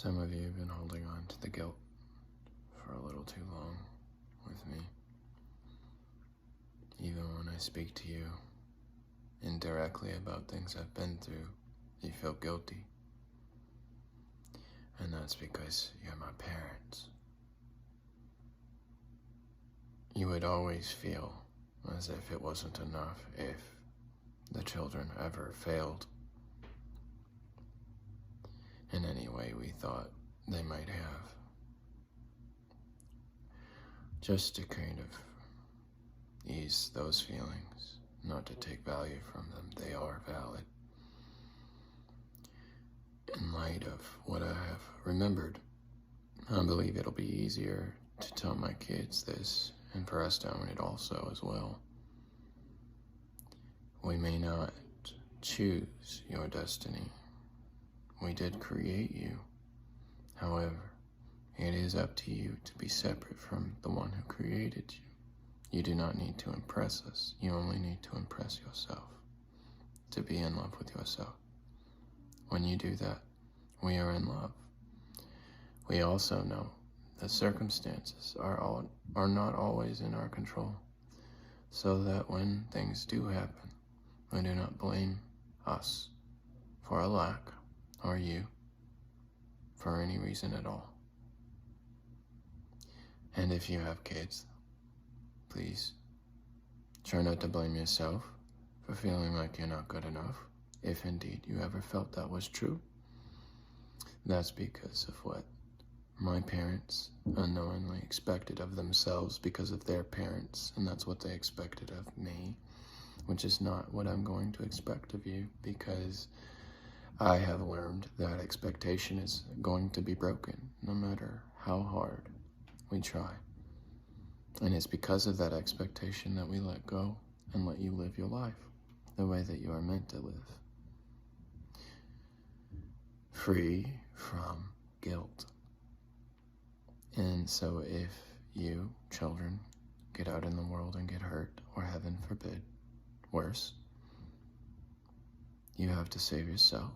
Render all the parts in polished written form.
Some of you have been holding on to the guilt for a little too long with me. Even when I speak to you indirectly about things I've been through, you feel guilty. And that's because you're my parents. You would always feel as if it wasn't enough if the children ever failed in any way we thought they might have. Just to kind of ease those feelings, not to take value from them, they are valid. In light of what I have remembered, I believe it'll be easier to tell my kids this, and for us to own it also as well. We may not choose your destiny. We did create you. However, it is up to you to be separate from the one who created you. You do not need to impress us. You only need to impress yourself, to be in love with yourself. When you do that, we are in love. We also know that circumstances are not always in our control, so that when things do happen, we do not blame us for a lack, or you for any reason at all. And if you have kids, please try not to blame yourself for feeling like you're not good enough, if indeed you ever felt that was true. That's because of what my parents unknowingly expected of themselves because of their parents, and that's what they expected of me, which is not what I'm going to expect of you, because I have learned that expectation is going to be broken no matter how hard we try. And it's because of that expectation that we let go and let you live your life the way that you are meant to live. Free from guilt. And so if you, children, get out in the world and get hurt, or heaven forbid, worse, you have to save yourself.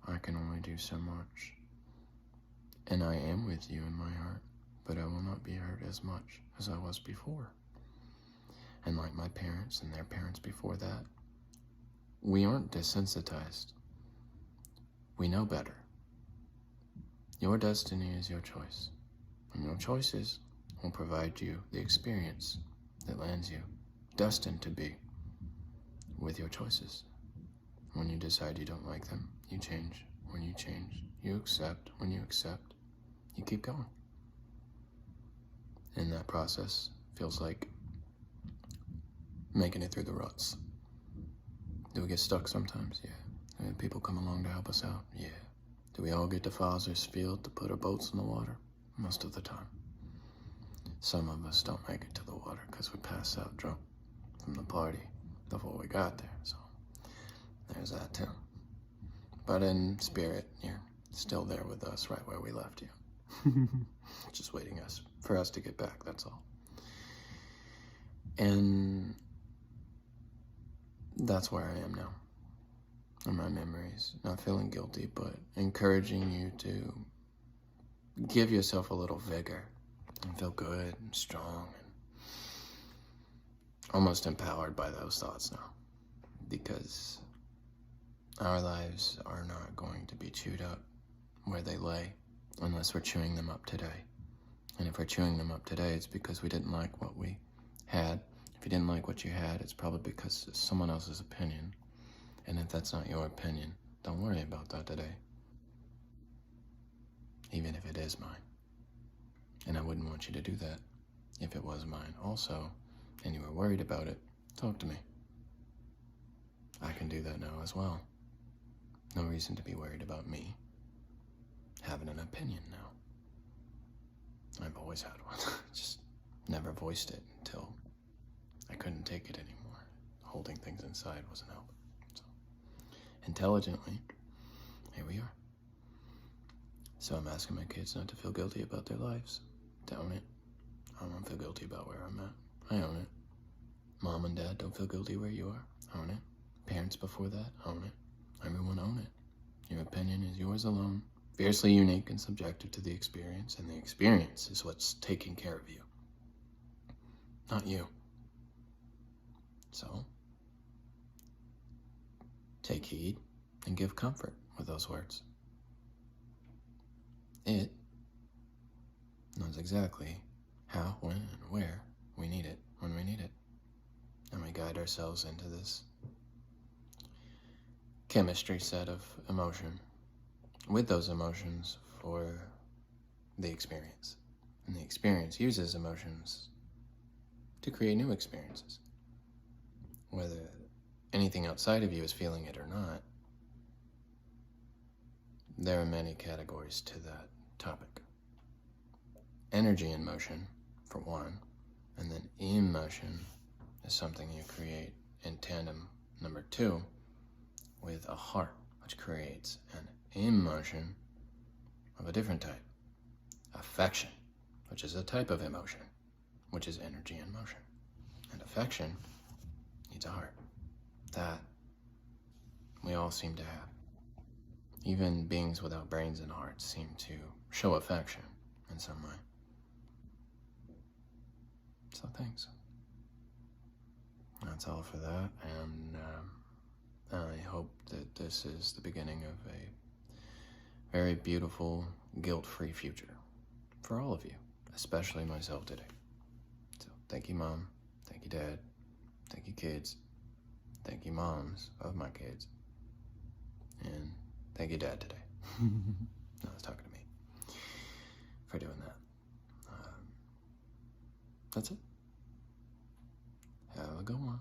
I can only do so much. And I am with you in my heart, but I will not be hurt as much as I was before. And like my parents and their parents before that, we aren't desensitized. We know better. Your destiny is your choice, and your choices will provide you the experience that lands you destined to be with your choices. When you decide you don't like them, you change. When you change, you accept. When you accept, you keep going. And that process feels like making it through the ruts. Do we get stuck sometimes? Yeah. Do people come along to help us out? Yeah. Do we all get to Father's field to put our boats in the water? Most of the time. Some of us don't make it to the water because we pass out drunk from the party before we got there, so there's that too. But in spirit, you're still there with us right where we left you. Just waiting for us to get back, that's all. And that's where I am now. In my memories, not feeling guilty, but encouraging you to give yourself a little vigor and feel good and strong and almost empowered by those thoughts now. Because our lives are not going to be chewed up where they lay unless we're chewing them up today. And if we're chewing them up today, it's because we didn't like what we had. If you didn't like what you had, it's probably because it's someone else's opinion. And if that's not your opinion, don't worry about that today. Even if it is mine. And I wouldn't want you to do that if it was mine also, and you were worried about it, talk to me. I can do that now as well. No reason to be worried about me having an opinion now. I've always had one, just never voiced it until I couldn't take it anymore. Holding things inside wasn't helping. So, intelligently, here we are. So I'm asking my kids not to feel guilty about their lives, to own it. I don't feel guilty about where I'm at. I own it. Mom and Dad, don't feel guilty where you are. Own it. Parents before that, own it. Everyone own it. Your opinion is yours alone, fiercely unique and subjective to the experience, and the experience is what's taking care of you, not you. So, take heed and give comfort with those words. It knows exactly how, when, and where we need it when we need it. And we guide ourselves into this chemistry set of emotion with those emotions for the experience. And the experience uses emotions to create new experiences. Whether anything outside of you is feeling it or not, there are many categories to that topic. Energy in motion, for one, and then emotion is something you create in tandem, number two, with a heart, which creates an emotion of a different type. Affection, which is a type of emotion, which is energy in motion. And affection needs a heart. That we all seem to have. Even beings without brains and hearts seem to show affection in some way. So thanks. That's all for that, and I hope that this is the beginning of a very beautiful, guilt-free future for all of you, especially myself today. So thank you, Mom. Thank you, Dad. Thank you, kids. Thank you, moms of my kids. And thank you, Dad, today. No, I was talking to me for doing that. That's it. Have a good one.